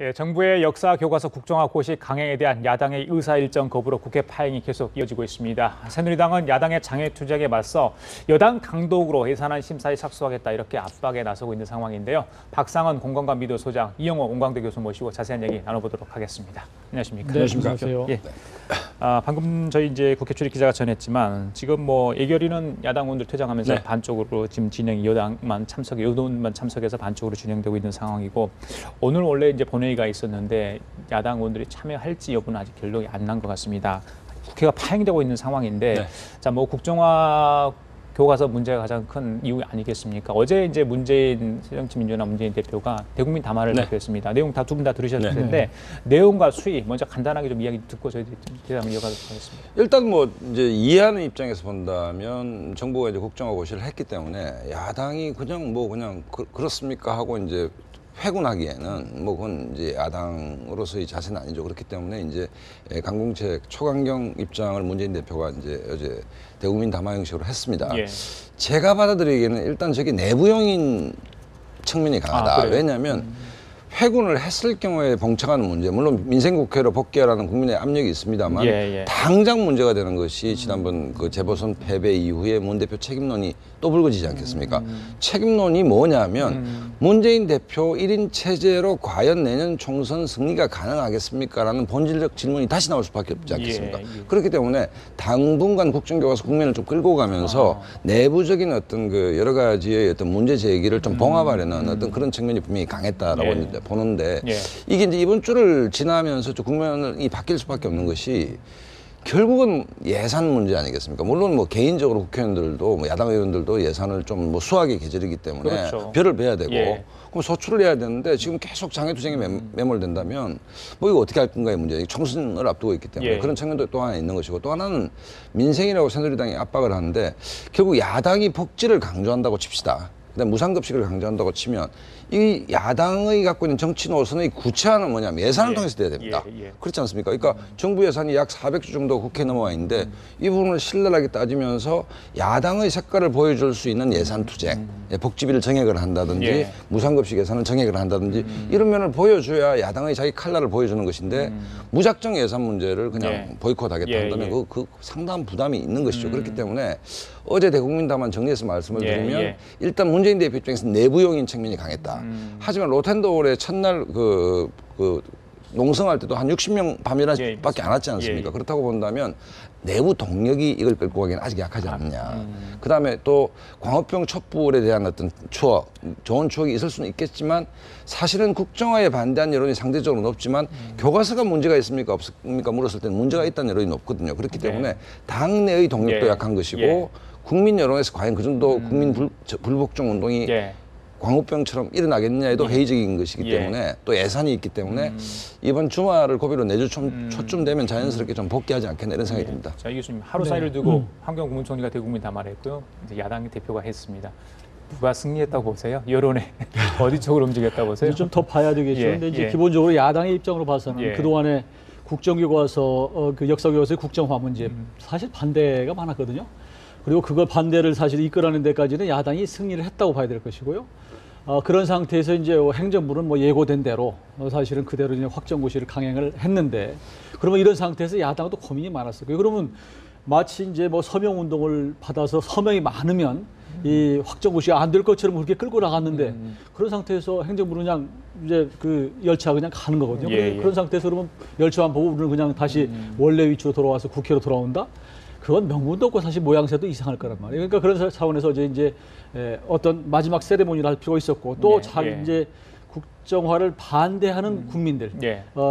예, 정부의 역사 교과서 국정화 고시 강행에 대한 야당의 의사 일정 거부로 국회 파행이 계속 이어지고 있습니다. 새누리당은 야당의 장애 투쟁에 맞서 여당 단독으로 예산안 심사에 착수하겠다 이렇게 압박에 나서고 있는 상황인데요. 박상원 공감과 미도 소장, 이영호 온광대 교수 모시고 자세한 얘기 나눠보도록 하겠습니다. 안녕하십니까? 네, 안녕하세요. 예. 방금 저희 이제 국회 출입 기자가 전했지만 지금 뭐 예결위는 야당 의원들 퇴장하면서 네. 반쪽으로 지금 진행이 여당만 참석해서 반쪽으로 진행되고 있는 상황이고 오늘 원래 이제 본회의가 있었는데 야당 의원들이 참여할지 여부는 아직 결론이 안 난 것 같습니다. 국회가 파행되고 있는 상황인데 네. 자, 뭐 국정화 교과서 문제가 가장 큰 이유 아니겠습니까? 어제 이제 새정치민주연합 문재인 대표가 대국민 담화를 네. 발표했습니다. 내용 두 분 다 들으셨을 네. 텐데 내용과 수위 먼저 간단하게 좀 이야기 듣고 저희 대담을 이어가도록 하겠습니다. 일단 뭐 이제 이해하는 입장에서 본다면 정부가 이제 국정화 고시를 했기 때문에 야당이 그냥 그렇습니까 하고 이제 회군하기에는 뭐 그건 이제 야당으로서의 자세는 아니죠. 그렇기 때문에 이제 강공책 초강경 입장을 문재인 대표가 이제 어제 대국민 담화 형식으로 했습니다. 예. 제가 받아들이기에는 일단 저게 내부형인 측면이 강하다. 왜냐하면 회군을 했을 경우에 봉착하는 문제, 물론 민생국회로 복귀하라는 국민의 압력이 있습니다만 당장 문제가 되는 것이 지난번 그 재보선 패배 이후에 문 대표 책임론이 또 불거지지 않겠습니까? 책임론이 뭐냐면 문재인 대표 1인 체제로 과연 내년 총선 승리가 가능하겠습니까? 라는 본질적 질문이 다시 나올 수밖에 없지 않겠습니까? 그렇기 때문에 당분간 국정교과서 국면을 좀 끌고 가면서 내부적인 어떤 그 여러 가지의 어떤 문제 제기를 좀 봉합하려는 어떤 그런 측면이 분명히 강했다라고 이제 보는데 이게 이제 이번 주를 지나면서 좀 국면이 바뀔 수밖에 없는 것이 결국은 예산 문제 아니겠습니까? 물론 뭐 개인적으로 국회의원들도 뭐 야당 의원들도 예산을 좀 뭐 수학의 계절이기 때문에 별을 베야 되고 그럼 소출을 해야 되는데 지금 계속 장애투쟁에 매몰된다면 뭐 이거 어떻게 할 건가의 문제, 총선을 앞두고 있기 때문에 그런 측면도 또 하나 있는 것이고 또 하나는 민생이라고 새누리당이 압박을 하는데 결국 야당이 복지를 강조한다고 칩시다. 그다음에 무상급식을 강조한다고 치면 이 야당의 갖고 있는 정치 노선의 구체화는 뭐냐면 예산을 통해서 돼야 됩니다. 그렇지 않습니까? 그러니까 정부 예산이 약 400조 정도 국회에 넘어와 있는데 이 부분을 신랄하게 따지면서 야당의 색깔을 보여줄 수 있는 예산 투쟁, 복지비를 정액을 한다든지 무상급식 예산을 정액을 한다든지 이런 면을 보여줘야 야당의 자기 칼날을 보여주는 것인데 무작정 예산 문제를 그냥 보이콧하겠다 한다면 그 상당한 부담이 있는 것이죠. 그렇기 때문에 어제 대국민 담화 정리해서 말씀을 드리면 일단 문재인 대표 입장에서 내부용인 측면이 강했다. 하지만 로텐더홀의 첫날 농성할 때도 한 60명 밤이라밖에 안 왔지 않습니까? 그렇다고 본다면 내부 동력이 이걸 끌고 가기는 아직 약하지 않느냐. 그다음에 또 광우병 촛불에 대한 어떤 추억, 좋은 추억이 있을 수는 있겠지만 사실은 국정화에 반대한 여론이 상대적으로 높지만 교과서가 문제가 있습니까 없습니까 물었을 때는 문제가 있다는 여론이 높거든요. 그렇기 때문에 당내의 동력도 약한 것이고 국민 여론에서 과연 그 정도 국민 불복종 운동이 광우병처럼 일어나겠느냐에도 회의적인 것이기 때문에 또 예산이 있기 때문에 이번 주말을 고비로 내주 초쯤 되면 자연스럽게 좀 복귀하지 않겠나 이런 생각이 듭니다. 자, 이 교수님 하루 사이를 두고 환경 국무총리가 대국민 담화를 했고요. 이제 야당 대표가 했습니다. 누가 승리했다고 보세요? 여론에 어디 쪽으로 움직였다고 보세요? 좀 더 봐야 되겠죠. 근데 이제 기본적으로 야당의 입장으로 봐서는 그동안에 국정교과서, 그 역사교과서의 국정화 문제 사실 반대가 많았거든요. 그리고 그걸 반대를 사실 이끌어내는 데까지는 야당이 승리를 했다고 봐야 될 것이고요. 그런 상태에서 이제 행정부는 뭐 예고된 대로 사실은 그대로 이제 확정고시를 강행을 했는데 그러면 이런 상태에서 야당도 고민이 많았어요. 그러면 마치 이제 뭐 서명 운동을 받아서 서명이 많으면 이 확정고시가 안 될 것처럼 그렇게 끌고 나갔는데 그런 상태에서 행정부는 그냥 이제 그 열차 그냥 가는 거거든요. 그런 상태에서 그러면 열차만 보고 우리는 그냥 다시 원래 위치로 돌아와서 국회로 돌아온다? 그건 명분도 없고 사실 모양새도 이상할 거란 말이에요. 그러니까 그런 차원에서 이제 어떤 마지막 세레모니를 할 필요가 있었고 또 이제 국정화를 반대하는 국민들,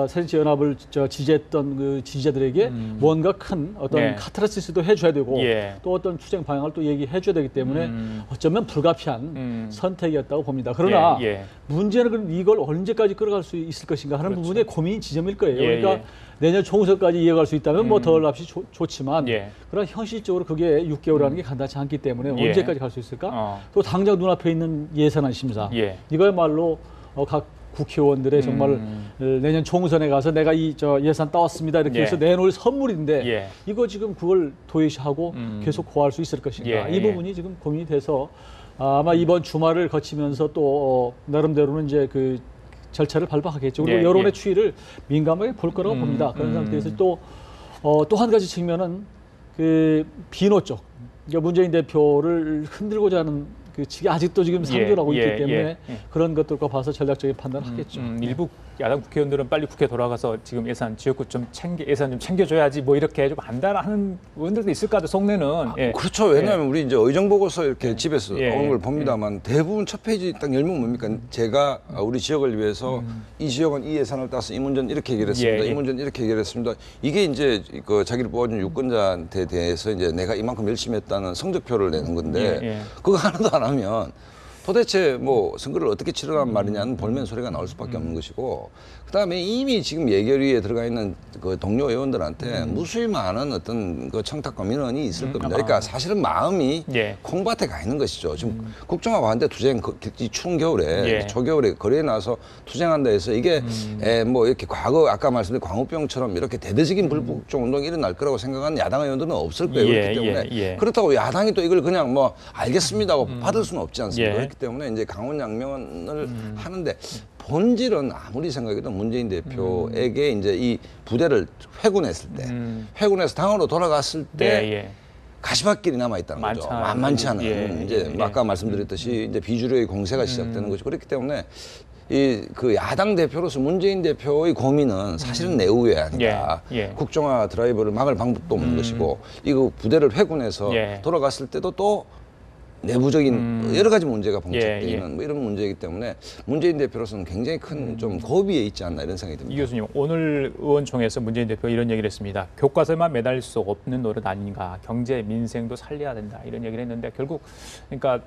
새정치연합을 지지했던 그 지지자들에게 뭔가 큰 어떤 카타르시스도 해줘야 되고 또 어떤 투쟁 방향을 또 얘기해줘야 되기 때문에 어쩌면 불가피한 선택이었다고 봅니다. 그러나 문제는 그럼 이걸 언제까지 끌어갈 수 있을 것인가 하는 부분에 고민이 지점일 거예요. 그러니까 내년 총선까지 이어갈 수 있다면 뭐 덜 값이 좋지만 그러나 현실적으로 그게 6개월이라는 게 간단치 않기 때문에 언제까지 갈 수 있을까? 또 당장 눈앞에 있는 예산안 심사 이거야말로 각 국회의원들의 정말 내년 총선에 가서 내가 이 예산 따왔습니다 이렇게 해서 내놓을 선물인데 이거 지금 그걸 도외시하고 계속 고할 수 있을 것인가 이 부분이 지금 고민이 돼서 아마 이번 주말을 거치면서 또 나름대로는 이제 그 절차를 밟아가겠죠. 그리고 여론의 추이를 민감하게 볼 거라고 봅니다. 그런 상태에서 또 한 가지 측면은 그 비노 쪽, 그러니까 문재인 대표를 흔들고자 하는 그 측이 아직도 지금 상존하고 있기 때문에 그런 것들과 봐서 전략적인 판단을 하겠죠. 일부 야당 국회의원들은 빨리 국회 돌아가서 지금 예산 지역구 예산 좀 챙겨줘야지 뭐 이렇게 좀 안달하는 의원들도 있을 것 같아요. 속내는. 그렇죠. 왜냐하면 우리 이제 의정 보고서 이렇게 집에서 오는 걸 봅니다만 대부분 첫 페이지 딱 열면 뭡니까? 제가 우리 지역을 위해서 이 지역은 이 예산을 따서 이 문제는 이렇게 해결했습니다. 이 문제는 이렇게 해결했습니다. 이게 이제 그 자기를 뽑아준 유권자한테 대해서 이제 내가 이만큼 열심히 했다는 성적표를 내는 건데 그거 하나도 안 하면 도대체 뭐 선거를 어떻게 치르란 말이냐는 볼멘 소리가 나올 수밖에 없는 것이고, 그다음에 이미 지금 예결위에 들어가 있는 그 동료 의원들한테 무수히 많은 어떤 그 청탁과 민원이 있을 겁니다. 그러니까 사실은 마음이 콩밭에 가 있는 것이죠. 지금 국정화 반대 투쟁 이 추운 겨울에 초겨울에 거리에 나와서 투쟁한다 해서 이게 뭐 이렇게 과거 아까 말씀드린 광우병처럼 이렇게 대대적인 불국정 운동이 일어날 거라고 생각하는 야당 의원들은 없을 거예요. 그렇기 때문에 그렇다고 야당이 또 이걸 그냥 뭐 알겠습니다 하고 받을 수는 없지 않습니까? 그렇기 때문에 이제 강원 양면을 하는데 본질은 아무리 생각해도 문재인 대표에게 이제 이 부대를 회군했을 때, 회군해서 당으로 돌아갔을 때 가시밭길이 남아 있다는 거죠. 만만치 않은 이제 아까 말씀드렸듯이 이제 비주류의 공세가 시작되는 것이고, 그렇기 때문에 이 그 야당 대표로서 문재인 대표의 고민은 사실은 내후에 아니라 국정화 드라이브를 막을 방법도 없는 것이고, 이거 부대를 회군해서 돌아갔을 때도 또 내부적인 여러 가지 문제가 봉착되어 있는 뭐 이런 문제이기 때문에 문재인 대표로서는 굉장히 큰 좀 고비에 있지 않나 이런 생각이 듭니다. 이 교수님, 오늘 의원총회에서 문재인 대표가 이런 얘기를 했습니다. 교과서에만 매달릴 수 없는 노릇 아닌가. 경제, 민생도 살려야 된다. 이런 얘기를 했는데 결국 그러니까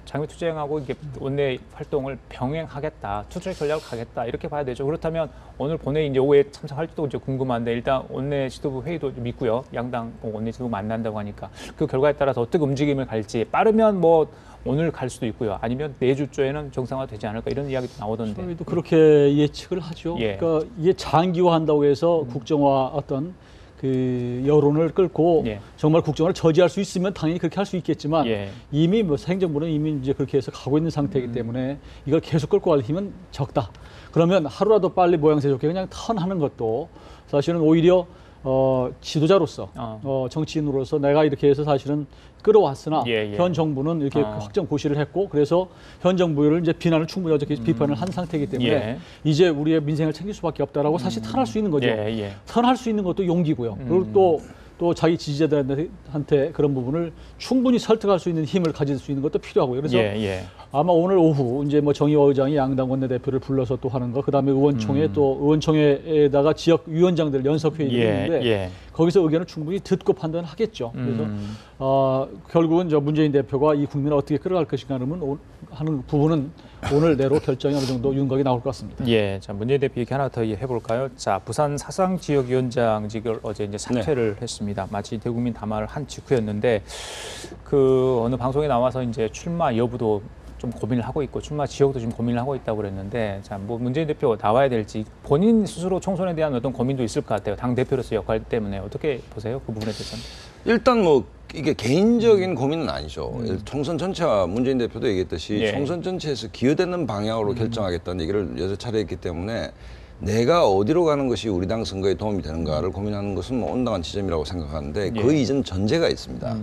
장외투쟁하고 이게 원내 활동을 병행하겠다, 투쟁 전략을 가겠다 이렇게 봐야 되죠. 그렇다면 오늘 본회의 이제 오후에 참석할지도 이제 궁금한데 일단 원내 지도부 회의도 좀 있고요. 양당 원내 지도부 만난다고 하니까 그 결과에 따라서 어떻게 움직임을 갈지 빠르면 뭐 오늘 갈 수도 있고요. 아니면 내주 초에는 정상화되지 않을까 이런 이야기도 나오던데. 저희도 그렇게 예측을 하죠. 그러니까 이게 장기화한다고 해서 국정화 어떤 그 여론을 끌고 정말 국정화를 저지할 수 있으면 당연히 그렇게 할 수 있겠지만 이미 뭐 행정부는 이미 이제 그렇게 해서 가고 있는 상태이기 때문에 이걸 계속 끌고 갈 힘은 적다. 그러면 하루라도 빨리 모양새 좋게 그냥 턴하는 것도 사실은 오히려 지도자로서 정치인으로서 내가 이렇게 해서 사실은 끌어왔으나 현 정부는 이렇게 확정 고시를 했고, 그래서 현 정부를 이제 비난을 충분히 어저께 비판을 한 상태이기 때문에 이제 우리의 민생을 챙길 수밖에 없다라고 사실 턴할 수 있는 거죠. 턴할 수 있는 것도 용기고요. 그리고 또 자기 지지자들한테 그런 부분을 충분히 설득할 수 있는 힘을 가질 수 있는 것도 필요하고요. 그래서 아마 오늘 오후 이제 뭐 정의화 의장이 양당 원내대표를 불러서 또 하는 거, 그다음에 의원총회 또 의원총회에다가 지역 위원장들 연석회의를 있는데 거기서 의견을 충분히 듣고 판단하겠죠. 그래서 결국은 저 문재인 대표가 이 국민을 어떻게 끌어갈 것인가 하는 부분은 오늘 내로 결정이 어느 정도 윤곽이 나올 것 같습니다. 자, 문재인 대표 얘기 하나 더 해볼까요? 자, 부산 사상 지역위원장직을 어제 이제 사퇴를 했습니다. 마치 대국민 담화를 한 직후였는데 그 어느 방송에 나와서 이제 출마 여부도 좀 고민을 하고 있고 출마 지역도 지금 고민을 하고 있다고 그랬는데, 자, 뭐 문재인 대표가 나와야 될지 본인 스스로 총선에 대한 어떤 고민도 있을 것 같아요. 당 대표로서 역할 때문에 어떻게 보세요? 그 부분에 대해서는? 일단 뭐 이게 개인적인 고민은 아니죠. 총선 전체와 문재인 대표도 얘기했듯이 총선 전체에서 기여되는 방향으로 결정하겠다는 얘기를 여러 차례 했기 때문에 내가 어디로 가는 것이 우리 당 선거에 도움이 되는가를 고민하는 것은 뭐 온당한 지점이라고 생각하는데 그 이전 전제가 있습니다.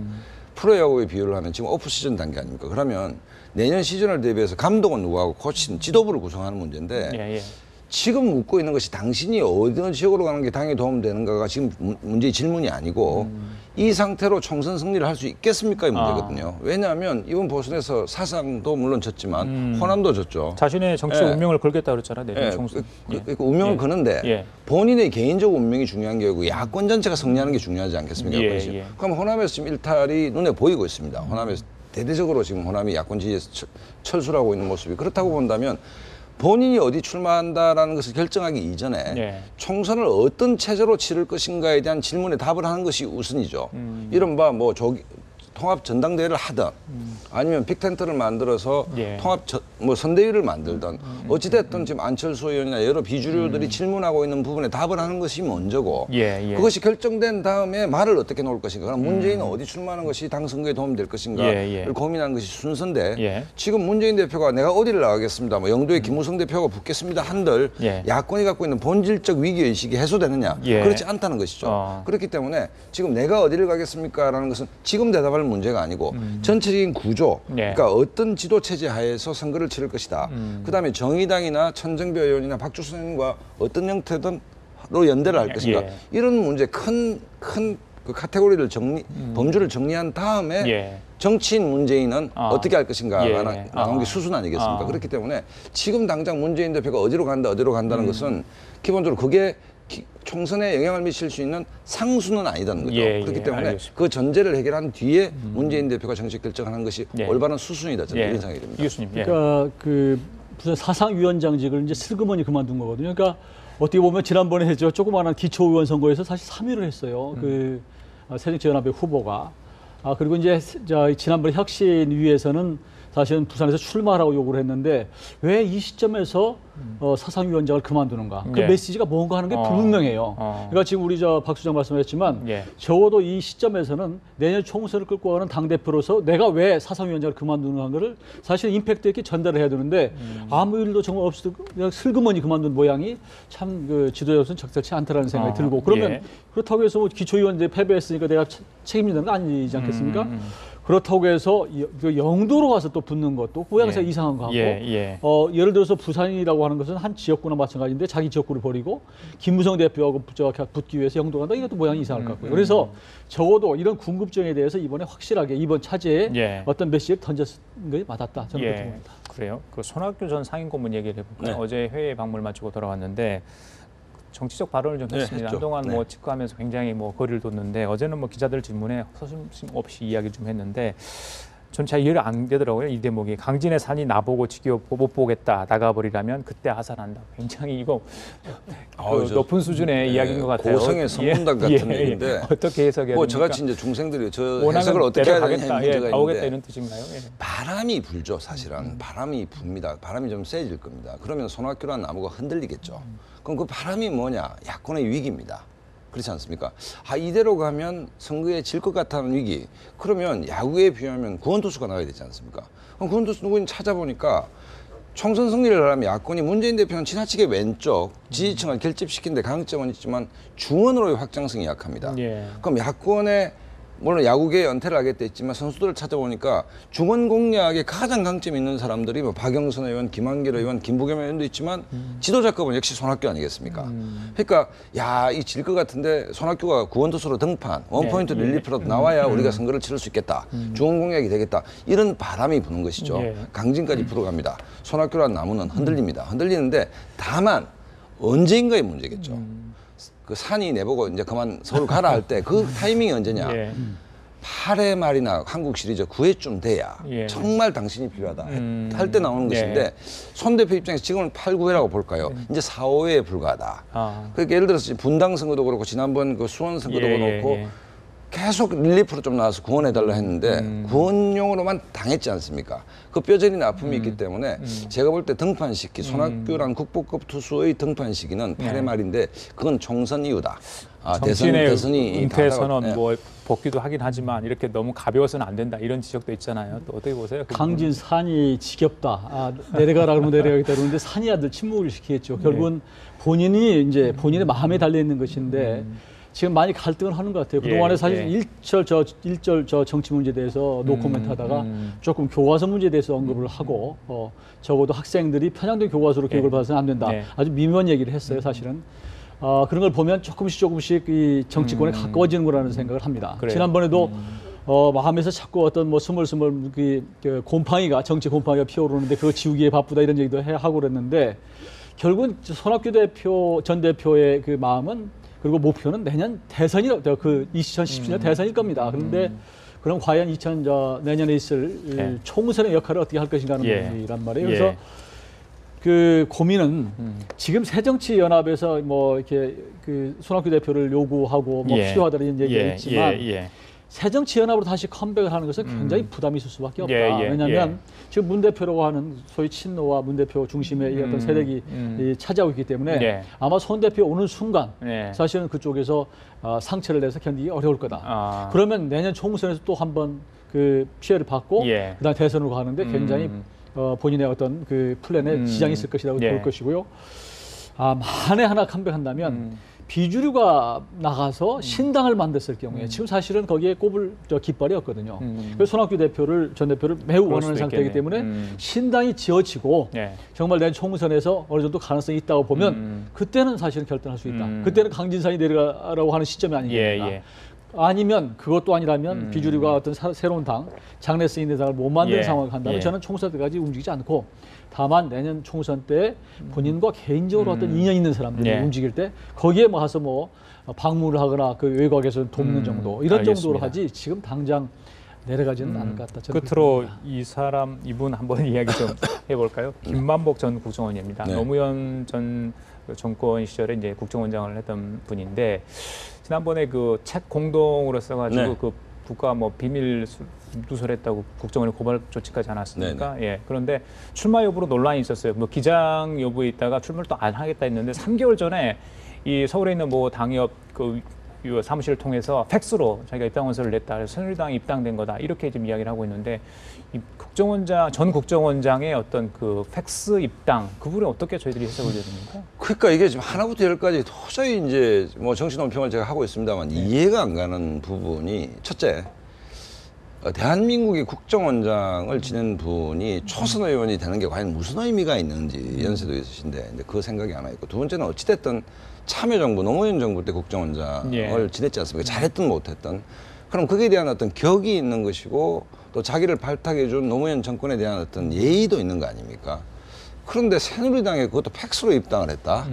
프로야구의 비유를 하면 지금 오프시즌 단계 아닙니까? 그러면 내년 시즌을 대비해서 감독은 누구하고 코치는 지도부를 구성하는 문제인데 지금 묻고 있는 것이 당신이 어느 지역으로 가는 게 당에 도움되는가가 지금 문제의 질문이 아니고 이 상태로 총선 승리를 할 수 있겠습니까? 이 문제거든요. 왜냐하면 이번 보선에서 사상도 물론 졌지만 호남도 졌죠. 자신의 정치 운명을 걸겠다 그랬잖아요. 내년 총선. 운명을 거는데 본인의 개인적 운명이 중요한 게 아니고 야권 전체가 승리하는 게 중요하지 않겠습니까? 그럼 호남에서 지금 일탈이 눈에 보이고 있습니다. 호남에서 대대적으로 지금 호남이 야권 지지에서 철수하고 있는 모습이, 그렇다고 본다면 본인이 어디 출마한다라는 것을 결정하기 이전에 총선을 어떤 체제로 치를 것인가에 대한 질문에 답을 하는 것이 우선이죠. 이른바 뭐 통합 전당대회를 하든 아니면 빅텐트를 만들어서 통합 선대위를 만들든 어찌됐든 지금 안철수 의원이나 여러 비주류들이 질문하고 있는 부분에 답을 하는 것이 먼저고 그것이 결정된 다음에 말을 어떻게 놓을 것인가, 그럼 문재인은 어디 출마하는 것이 당 선거에 도움이 될 것인가를 고민하는 것이 순서인데 지금 문재인 대표가 내가 어디를 나가겠습니다, 뭐 영도에 김무성 대표가 붙겠습니다 한들 야권이 갖고 있는 본질적 위기의식이 해소되느냐, 그렇지 않다는 것이죠. 그렇기 때문에 지금 내가 어디를 가겠습니까? 라는 것은 지금 대답할 문제가 아니고 전체적인 구조, 그러니까 어떤 지도 체제 하에서 선거를 치를 것이다. 그다음에 정의당이나 천정배 의원이나 박주선 의원과 어떤 형태든로 연대를 할 것인가. 이런 문제 큰 그 카테고리를 범주를 정리한 다음에 정치인 문재인은 어떻게 할 것인가가 나온 게 수순 아니겠습니까? 그렇기 때문에 지금 당장 문재인 대표가 어디로 간다는 것은 기본적으로 그게 총선에 영향을 미칠 수 있는 상수는 아니다는 거죠. 그렇기 때문에 그 전제를 해결한 뒤에 문재인 대표가 정책 결정하는 것이 올바른 수순이다. 저는 이런 생각이 듭니다. 교수님. 그러니까 그 무슨 사상위원장직을 이제 슬그머니 그만둔 거거든요. 그러니까 어떻게 보면 지난번에 저 조그마한 기초의원 선거에서 사실 3위를 했어요. 그 새정치연합의 후보가. 그리고 이제 지난번 혁신위에서는 사실은 부산에서 출마하라고 요구를 했는데 왜 이 시점에서 사상위원장을 그만두는가? 그 메시지가 뭔가 하는 게 불분명해요. 그러니까 지금 우리 박 수장 말씀하셨지만 적어도 이 시점에서는 내년 총선을 끌고 가는 당대표로서 내가 왜 사상위원장을 그만두는 거를 사실 임팩트 있게 전달을 해야 되는데 아무 일도 정말 없이 그냥 슬그머니 그만둔 모양이 참 그 지도자로서는 적절치 않다라는 생각이 들고 그러면 그렇다고 해서 뭐 기초의원 패배했으니까 내가 책임지는 거 아니지 않겠습니까? 그렇다고 해서 영도로 가서 또 붙는 것도 고향에서 이상한 거 같고 예를 들어서 부산이라고 하는 것은 한 지역구나 마찬가지인데 자기 지역구를 버리고 김무성 대표하고 붙기 위해서 영도 간다, 이것도 모양이 이상할 것 같고요. 그래서 적어도 이런 궁금증에 대해서 이번에 확실하게 이번 차제에 어떤 메시지를 던졌은 게 맞았다, 저는 그렇게 봅니다. 그래요. 그 손학규 전 상임고문 얘기를 해볼까요? 어제 회의에 방문을 마치고 돌아왔는데 정치적 발언을 좀 했습니다. 한동안 뭐 직구하면서 굉장히 뭐 거리를 뒀는데 어제는 뭐 기자들 질문에 서슴 없이 이야기 좀 했는데 전 잘 이해가 안 되더라고요. 이 대목이 강진의 산이 나보고 지켜 못 보겠다, 나가버리라면 그때 하산한다. 굉장히 이거 그 높은 수준의 이야기인 것 같아요. 고성의 선문답 같은 얘기인데 어떻게 해석해야 됩니까? 저같이 이제 중생들이 저 해석을 어떻게 해야 되냐 문제가 가오겠다 있는데 이런 뜻인가요? 바람이 불죠. 사실은 바람이 붑니다. 바람이 좀 세질 겁니다. 그러면 손학규라는 나무가 흔들리겠죠. 그럼 그 바람이 뭐냐? 야권의 위기입니다. 그렇지 않습니까? 이대로 가면 선거에 질 것 같다는 위기. 그러면 야구에 비하면 구원투수가 나와야 되지 않습니까? 그럼 구원투수 누구인지 찾아보니까 총선 승리를 하려면 야권이 문재인 대표는 지나치게 왼쪽 지지층을 결집시킨 데 강점은 있지만 중원으로의 확장성이 약합니다. 그럼 야권의 물론 야구계에 연퇴를 하겠다 했지만 선수들을 찾아보니까 중원 공략에 가장 강점이 있는 사람들이 뭐 박영선 의원, 김한길 의원, 김부겸 의원도 있지만 지도자급은 역시 손학규 아니겠습니까? 그러니까 이 질 것 같은데 손학규가 구원투수로 등판, 원포인트 릴리프로 나와야 우리가 선거를 치를 수 있겠다. 중원 공략이 되겠다. 이런 바람이 부는 것이죠. 강진까지 불어갑니다. 손학규라는 나무는 흔들립니다. 흔들리는데 다만 언제인가의 문제겠죠. 그 산이 내보고 이제 그만 서울 가라 할 때 그 타이밍이 언제냐? 8회 말이나 한국 시리즈 9회쯤 돼야 정말 당신이 필요하다 할 때 나오는 것인데 손 대표 입장에서 지금은 8, 9회라고 볼까요? 이제 4, 5회에 불과하다. 그러니까 예를 들어서 분당 선거도 그렇고 지난번 그 수원 선거도 그렇고 계속 릴리프로 좀 나와서 구원해달라 했는데 구원용으로만 당했지 않습니까? 그 뼈저린 아픔이 있기 때문에 제가 볼 때 등판 시기, 손학규란 국보급 투수의 등판 시기는 8회 말인데 그건 총선 이후다. 대선이 은퇴 선언 뭐 복귀도 하긴 하지만 이렇게 너무 가벼워서는 안 된다, 이런 지적도 있잖아요. 또 어떻게 보세요? 강진 산이 지겹다. 내려가라 그러면 내려가겠다 그러는데 산이 아들 침묵을 시키겠죠. 결국은 본인이 이제 본인의 마음에 달려 있는 것인데 지금 많이 갈등을 하는 것 같아요. 그동안에 사실 일절 정치 문제에 대해서 노코멘트 하다가 조금 교과서 문제에 대해서 언급을 하고 적어도 학생들이 편향된 교과서로 교육을 받아서는 안 된다. 아주 미묘한 얘기를 했어요, 사실은. 그런 걸 보면 조금씩 이 정치권에 가까워지는 거라는 생각을 합니다. 지난번에도 마음에서 자꾸 어떤 뭐 스멀스멀 그 곰팡이가, 정치 곰팡이가 피어오르는데 그거 지우기에 바쁘다 이런 얘기도 하고 그랬는데 결국은 손학규 전 대표의 그 마음은, 그리고 목표는 내년 대선이라고, 그 2017년 대선일 겁니다. 그런데 그럼 과연 내년에 있을 총선의 역할을 어떻게 할 것인가 하는 문제란 말이에요. 그래서 그 고민은 지금 새정치연합에서 뭐 이렇게 그 손학규 대표를 요구하고 뭐 필요하다는 얘기가 있지만 새정치연합으로 다시 컴백을 하는 것은 굉장히 부담이 있을 수밖에 없다. 왜냐하면 지금 문 대표라고 하는 소위 친노와 문 대표 중심의 이 어떤 세력이 차지하고 있기 때문에 아마 손 대표 오는 순간 사실은 그쪽에서 상처를 내서 견디기 어려울 거다. 그러면 내년 총선에서 또 한번 그 피해를 받고 그다음 대선으로 가는데 굉장히 본인의 어떤 그 플랜에 지장이 있을 것이라고 볼 것이고요. 만에 하나 컴백한다면 비주류가 나가서 신당을 만들었을 경우에 지금 사실은 거기에 꼽을 깃발이 없거든요. 그래서 손학규 전 대표를 매우 원하는 상태이기 때문에 신당이 지어지고 정말 내년 총선에서 어느 정도 가능성이 있다고 보면 그때는 사실은 결단할 수 있다. 그때는 강진상이 내려가라고 하는 시점이 아니겠습니까? 아니면 그것도 아니라면 비주류가 어떤 새로운 당, 장래 쓰이는 당을 못 만드는 상황을 간다면 저는 총선 때까지 움직이지 않고 다만 내년 총선 때 본인과 개인적으로 어떤 인연 있는 사람들이 움직일 때 거기에 뭐 가서 뭐 방문을 하거나 그 외곽에서 돕는 정도 이런 정도로 하지 지금 당장 내려가지는 않을 것 같다. 끝으로 이분 한번 이야기 좀 해볼까요? 김만복 전 국정원입니다. 노무현 전 정권 시절에 이제 국정원장을 했던 분인데 지난번에 그 책 공동으로 써가지고 그 국가 뭐 비밀 누설했다고 국정원이 고발 조치까지 않았습니까? 그런데 출마 여부로 논란이 있었어요. 뭐 기장 여부에 있다가 출마를 또 안 하겠다 했는데 3개월 전에 이 서울에 있는 뭐 당협 그 사무실을 통해서 팩스로 자기가 입당원서를 냈다. 그래서 새누리당이 입당된 거다. 이렇게 지금 이야기를 하고 있는데 이 전 국정원장의 어떤 그 팩스 입당 그 부분에 어떻게 저희들이 해석을 해야 됩니까? 그러니까 이게 지금 하나부터 열까지 도저히 이제 뭐 정치 논평을 제가 하고 있습니다만 이해가 안 가는 부분이 첫째. 대한민국의 국정원장을 지낸 분이 초선 의원이 되는 게 과연 무슨 의미가 있는지 연세도 있으신데 근데 그 생각이 하나 있고 두 번째는 어찌됐든 참여정부 노무현 정부 때 국정원장을 지냈지 않습니까? 잘했든 못했든 그럼 그에 대한 어떤 격이 있는 것이고 또 자기를 발탁해준 노무현 정권에 대한 어떤 예의도 있는 거 아닙니까? 그런데 새누리당에 그것도 팩스로 입당을 했다.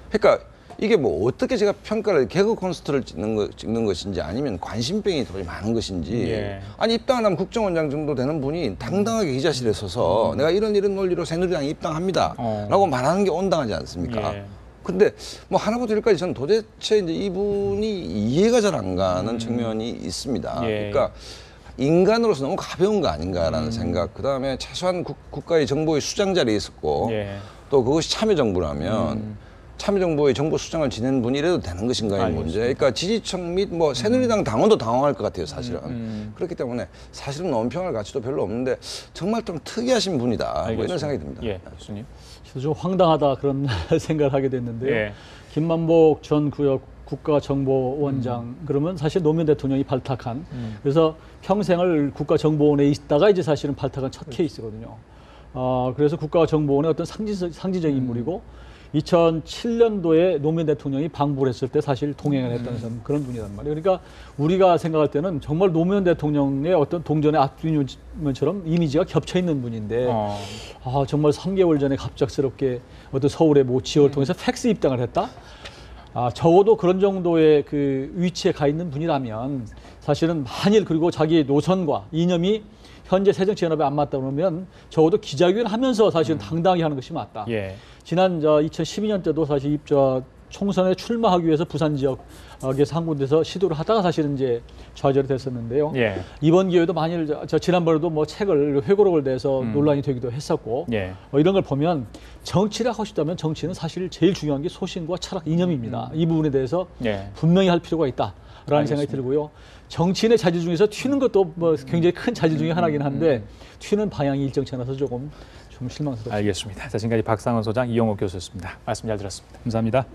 그러니까 이게 뭐 어떻게 제가 평가를 개그 콘서트를 찍는 것인지 아니면 관심병이 더 많은 것인지 아니 입당을 하면 국정원장 정도 되는 분이 당당하게 기자실에 서서 내가 이런 논리로 새누리당에 입당합니다 라고 말하는 게 온당하지 않습니까? 근데 뭐 하나부터 열까지 저는 도대체 이제 이분이 이해가 잘 안 가는 측면이 있습니다. 그러니까 인간으로서 너무 가벼운 거 아닌가라는 생각. 그다음에 최소한 국가의 정보의 수장 자리에 있었고 또 그것이 참여정부라면 참여정부의 정보 수장을 지낸 분이 이래도 되는 것인가의 문제. 그러니까 지지층 및 뭐 새누리당 당원도 당황할 것 같아요, 사실은. 그렇기 때문에 사실은 논평할 가치도 별로 없는데 정말 좀 특이하신 분이다. 뭐 이런 생각이 듭니다. 교수님. 좀 황당하다 그런 생각을 하게 됐는데요. 김만복 전 국가정보원장 그러면 사실 노무현 대통령이 발탁한 그래서 평생을 국가정보원에 있다가 이제 사실은 발탁한 첫 케이스거든요. 그래서 국가정보원의 어떤 상징적인 인물이고 2007년도에 노무현 대통령이 방북을 했을 때 사실 동행을 했던 그런 분이란 말이에요. 그러니까 우리가 생각할 때는 정말 노무현 대통령의 어떤 동전의 앞뒤면처럼 이미지가 겹쳐 있는 분인데 정말 3개월 전에 갑작스럽게 어떤 서울의 모 지역을 통해서 팩스 입당을 했다? 적어도 그런 정도의 그 위치에 가 있는 분이라면 사실은 만일 그리고 자기 노선과 이념이 현재 새정치연합에 안 맞다 그러면 적어도 기자회견 하면서 사실은 당당하게 하는 것이 맞다. 지난 2012년 때도 사실 총선에 출마하기 위해서 부산 지역에서 한 군데서 시도를 하다가 사실은 이제 좌절이 됐었는데요. 이번 기회에도 만일 지난번에도 뭐 책을 회고록을 내서 논란이 되기도 했었고 이런 걸 보면 정치를 하고 싶다면 정치는 사실 제일 중요한 게 소신과 철학, 이념입니다. 이 부분에 대해서 분명히 할 필요가 있다라는 생각이 들고요. 정치인의 자질 중에서 튀는 것도 뭐 굉장히 큰 자질 중에 하나긴 한데 튀는 방향이 일정치 않아서 좀 실망스럽습니다. 알겠습니다. 자, 지금까지 박상원 소장, 이용호 교수였습니다. 말씀 잘 들었습니다. 감사합니다.